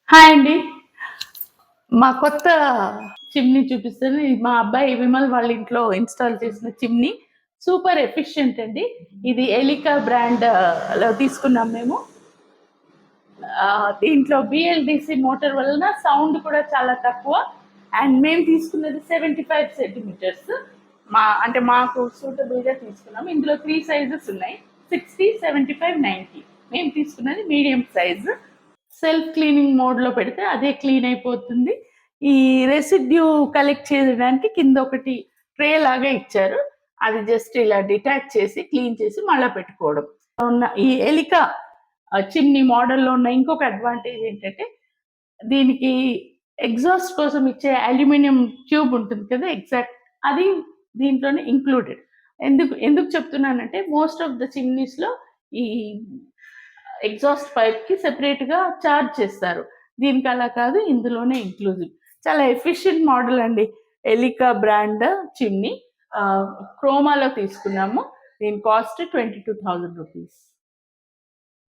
Hi అండి. మా కొత్త చిమ్నీ చూపిస్తాను. ఇది మా అబ్బాయి విమల్ వాళ్ళ ఇంట్లో ఇన్‌స్టాల్ చేసిన చిమ్నీ. సూపర్ ఎఫిషియంట్ అండి. ఇది ఎలికా బ్రాండ్ లో తీసుకున్నాం మేము. దీంట్లో బిఎల్‌డిసి మోటార్ వలన సౌండ్ కూడా చాలా తక్కువ. అండ్ మేము తీసుకున్నది 75 సెంటీమీటర్స్. అంటే మాకు సూటబుల్‌గా తీసుకున్నాం. ఇందులో 3 సైజెస్ ఉన్నాయి. 60, 75, 90. మేము తీసుకున్నది మీడియం సైజ్. సెల్ఫ్ క్లీనింగ్ మోడ్‌లో పెడితే అదే క్లీన్ అయిపోతుంది. ఈ రెసిడ్యూ కలెక్ట్ చేయడానికి కింద ఒకటి ట్రే లాగా ఇచ్చారు. అది జస్ట్ ఇలా డిటాచ్ చేసి క్లీన్ చేసి మళ్ళా పెట్టుకోవడం. ఉన్న ఈ ఎలికా చిమ్నీ మోడల్‌లో ఉన్న ఇంకొక అడ్వాంటేజ్ ఏంటంటే, దీనికి ఎగ్జాస్ట్ కోసం ఇచ్చే అల్యూమినియం ట్యూబ్ ఉంటుంది కదా! ఎగ్జాక్ట్ అది దీంట్లోనే ఇంక్లూడెడ్. ఎందుకు ఎందుకు చెప్తున్నానంటే మోస్ట్ ఆఫ్ ద చిమ్నీస్‌లో ఈ ఎగ్జాస్ట్ పైప్‌కి సెపరేట్‌గా చార్జ్ చేస్తారు. దీనికి అలా కాదు, ఇందులోనే ఇంక్లూజివ్. చాలా ఎఫిషియంట్ మోడల్ అండి. Elica brand chimney. క్రోమాలో తీసుకున్నాము. దీని కాస్ట్ రూ. 22,000.